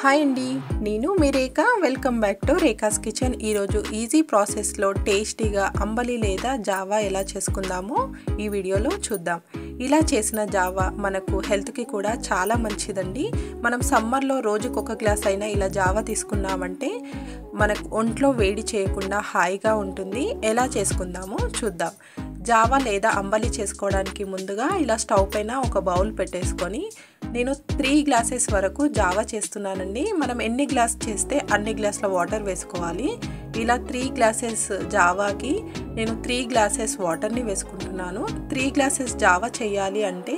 Hi అండి, నేను మీ Rekha. Welcome back to Rekha's kitchen. ఈరోజు ఈజీ ప్రాసెస్లో టేస్టీగా అంబలి లేదా జావా ఎలా చేసుకుందామో ఈ వీడియోలో చూద్దాం. ఇలా చేసిన జావా మనకు హెల్త్కి కూడా చాలా మంచిదండి. మనం సమ్మర్లో రోజుకు ఒక గ్లాస్ అయినా ఇలా జావా తీసుకున్నామంటే మనకు ఒంట్లో వేడి చేయకుండా హాయిగా ఉంటుంది. ఎలా చేసుకుందామో చూద్దాం. జావా లేదా అంబలి చేసుకోవడానికి ముందుగా ఇలా స్టవ్ పైన ఒక బౌల్ పెట్టేసుకొని నేను 3 గ్లాసెస్ వరకు జావా చేస్తున్నానండి. మనం ఎన్ని గ్లాస్ చేస్తే అన్ని గ్లాసుల వాటర్ వేసుకోవాలి. ఇలా 3 గ్లాసెస్ జావాకి నేను 3 గ్లాసెస్ వాటర్ని వేసుకుంటున్నాను. 3 గ్లాసెస్ జావా చేయాలి అంటే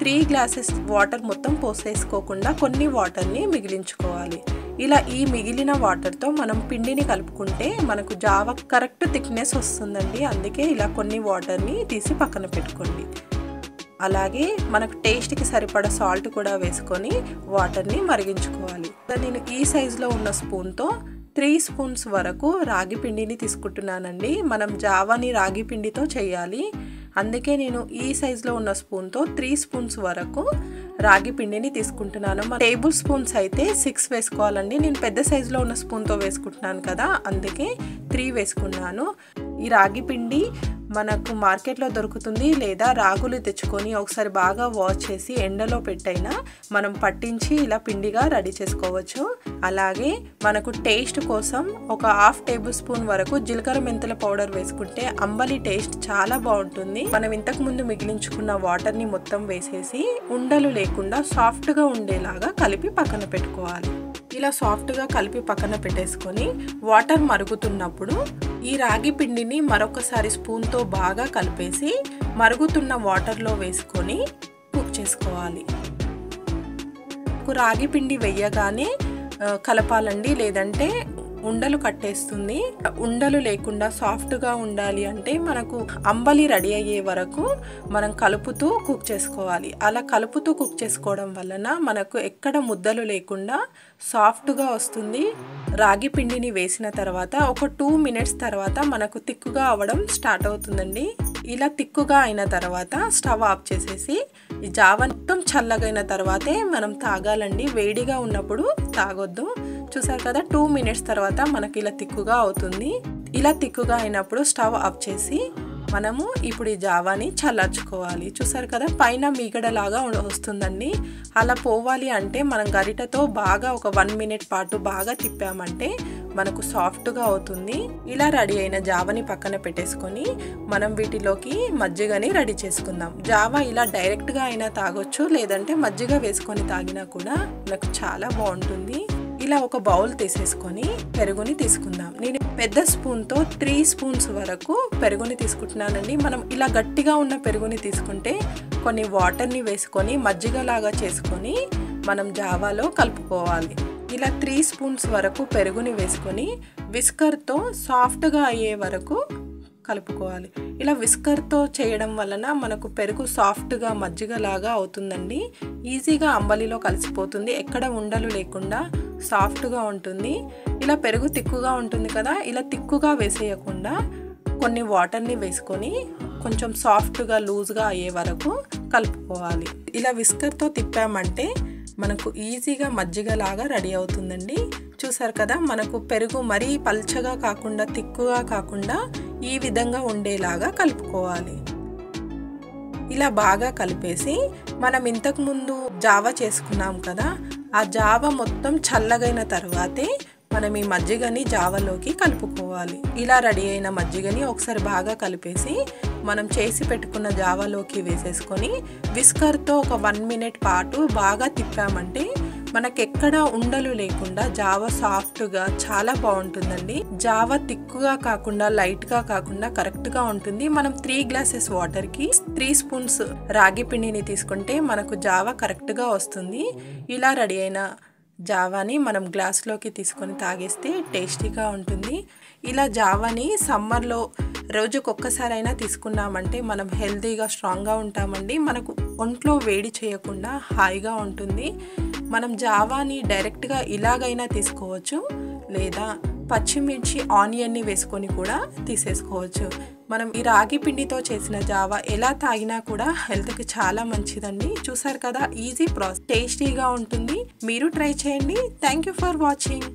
3 గ్లాసెస్ వాటర్ మొత్తం పోసేసుకోకుండా కొన్ని వాటర్ని మిగిలించుకోవాలి. ఇలా ఈ మిగిలిన వాటర్తో మనం పిండిని కలుపుకుంటే మనకు జావా కరెక్ట్ థిక్నెస్ వస్తుందండి. అందుకే ఇలా కొన్ని వాటర్ని తీసి పక్కన పెట్టుకోండి. అలాగే మనకు టేస్ట్కి సరిపడా సాల్ట్ కూడా వేసుకొని వాటర్ని మరిగించుకోవాలి. నేను ఈ సైజులో ఉన్న స్పూన్తో 3 స్పూన్స్ వరకు రాగి పిండిని తీసుకుంటున్నానండి. మనం జావాని రాగి పిండితో చేయాలి. అందుకే నేను ఈ సైజులో ఉన్న స్పూన్తో 3 స్పూన్స్ వరకు రాగి పిండిని తీసుకుంటున్నాను. టేబుల్ స్పూన్స్ అయితే 6 వేసుకోవాలండి. నేను పెద్ద సైజులో ఉన్న స్పూన్తో వేసుకుంటున్నాను కదా, అందుకే 3 వేసుకున్నాను. ఈ రాగి పిండి మనకు మార్కెట్లో దొరుకుతుంది, లేదా రాగులు తెచ్చుకొని ఒకసారి బాగా వాష్ చేసి ఎండలో పెట్టైనా మనం పట్టించి ఇలా పిండిగా రెడీ చేసుకోవచ్చు. అలాగే మనకు టేస్ట్ కోసం ఒక 1/2 టేబుల్ స్పూన్ వరకు జీలకర్ర మెంతుల పౌడర్ వేసుకుంటే అంబలి టేస్ట్ చాలా బాగుంటుంది. మనం ఇంతకు ముందు మిగిలించుకున్న వాటర్ని మొత్తం వేసేసి ఉండలు లేకుండా సాఫ్ట్గా ఉండేలాగా కలిపి పక్కన పెట్టుకోవాలి. ఇలా సాఫ్ట్గా కలిపి పక్కన పెట్టేసుకొని వాటర్ మరుగుతున్నప్పుడు ఈ రాగి పిండిని మరొకసారి స్పూన్తో బాగా కలిపేసి మరుగుతున్న వాటర్లో వేసుకొని కుక్ చేసుకోవాలి. రాగి పిండి వేయగానే కలపాలండి, లేదంటే ఉండలు కట్టేస్తుంది. ఉండలు లేకుండా సాఫ్ట్గా ఉండాలి అంటే మనకు అంబలి రెడీ అయ్యే వరకు మనం కలుపుతూ కుక్ చేసుకోవాలి. అలా కలుపుతూ కుక్ చేసుకోవడం వలన మనకు ఎక్కడ ముద్దలు లేకుండా సాఫ్ట్గా వస్తుంది. రాగి పిండిని వేసిన తర్వాత ఒక 2 మినిట్స్ తర్వాత మనకు తిక్కుగా అవ్వడం స్టార్ట్ అవుతుందండి. ఇలా తిక్కుగా అయిన తర్వాత స్టవ్ ఆఫ్ చేసేసి ఈ జావా మొత్తం చల్లగైన తర్వాతే మనం తాగాలండి. వేడిగా ఉన్నప్పుడు తాగొద్దు. చూసారు కదా, 2 మినిట్స్ తర్వాత మనకి ఇలా తిక్కుగా అవుతుంది. ఇలా తిక్కుగా అయినప్పుడు స్టవ్ ఆఫ్ చేసి మనము ఇప్పుడు ఈ జావాని చల్లార్చుకోవాలి. చూసారు కదా, పైన మీగడలాగా వస్తుందండి. అలా పోవాలి అంటే మనం గరిటతో బాగా ఒక 1 మినిట్ పాటు బాగా తిప్పామంటే మనకు సాఫ్ట్గా అవుతుంది. ఇలా రెడీ అయిన జావాని పక్కన పెట్టేసుకొని మనం వీటిలోకి మజ్జిగని రెడీ చేసుకుందాం. జావా ఇలా డైరెక్ట్గా అయినా తాగొచ్చు, లేదంటే మజ్జిగ వేసుకొని తాగినా కూడా మనకు చాలా బాగుంటుంది. ఇలా ఒక బౌల్ తీసేసుకొని పెరుగుని తీసుకుందాం. నేను పెద్ద స్పూన్తో 3 స్పూన్స్ వరకు పెరుగుని తీసుకుంటున్నానండి. మనం ఇలా గట్టిగా ఉన్న పెరుగుని తీసుకుంటే కొన్ని వాటర్ని వేసుకొని మజ్జిగలాగా చేసుకొని మనం జావాలో కలుపుకోవాలి. ఇలా 3 స్పూన్స్ వరకు పెరుగుని వేసుకొని విస్కర్తో సాఫ్ట్గా అయ్యే వరకు కలుపుకోవాలి. ఇలా విస్కర్తో చేయడం వలన మనకు పెరుగు సాఫ్ట్గా మజ్జిగలాగా అవుతుందండి. ఈజీగా అంబలిలో కలిసిపోతుంది, ఎక్కడ ఉండలు లేకుండా సాఫ్ట్గా ఉంటుంది. ఇలా పెరుగు తిక్కుగా ఉంటుంది కదా, ఇలా తిక్కుగా వేసేయకుండా కొన్ని వాటర్ని వేసుకొని కొంచెం సాఫ్ట్గా లూజ్గా అయ్యే వరకు కలుపుకోవాలి. ఇలా విస్కర్తో తిప్పామంటే మనకు ఈజీగా మజ్జిగలాగా రెడీ అవుతుందండి. చూసారు కదా, మనకు పెరుగు మరీ పల్చగా కాకుండా తిక్కుగా కాకుండా ఈ విధంగా ఉండేలాగా కలుపుకోవాలి. ఇలా బాగా కలిపేసి మనం ఇంతకుముందు జావా చేసుకున్నాం కదా, ఆ జావా మొత్తం చల్లగైన తర్వాతే మనం ఈ మజ్జిగని జావలోకి కలుపుకోవాలి. ఇలా రెడీ అయిన మజ్జిగని ఒకసారి బాగా కలిపేసి మనం చేసి పెట్టుకున్న జావాలోకి వేసేసుకొని విస్కర్తో ఒక 1 మినిట్ పాటు బాగా తిప్పామంటే మనకెక్కడ ఉండలు లేకుండా జావా సాఫ్ట్గా చాలా బాగుంటుందండి. జావా తిక్కుగా కాకుండా లైట్గా కాకుండా కరెక్ట్గా ఉంటుంది. మనం 3 గ్లాసెస్ వాటర్కి 3 స్పూన్స్ రాగి పిండిని తీసుకుంటే మనకు జావా కరెక్ట్గా వస్తుంది. ఇలా రెడీ అయిన జావాని మనం గ్లాస్లోకి తీసుకొని తాగేస్తే టేస్టీగా ఉంటుంది. ఇలా జావాని సమ్మర్లో రోజుకు ఒక్కసారైనా తీసుకున్నామంటే మనం హెల్తీగా స్ట్రాంగ్గా ఉంటామండి. మనకు ఒంట్లో వేడి చేయకుండా హాయిగా ఉంటుంది. మనం జావాని డైరెక్ట్గా ఇలాగైనా తీసుకోవచ్చు, లేదా పచ్చిమిర్చి ఆనియన్ని వేసుకొని కూడా తీసేసుకోవచ్చు. మనం ఈ రాగి పిండితో చేసిన జావా ఎలా తాగినా కూడా హెల్త్కి చాలా మంచిదండి. చూసారు కదా, ఈజీ ప్రాసెస్, టేస్టీగా ఉంటుంది. మీరు ట్రై చేయండి. Thank you for watching.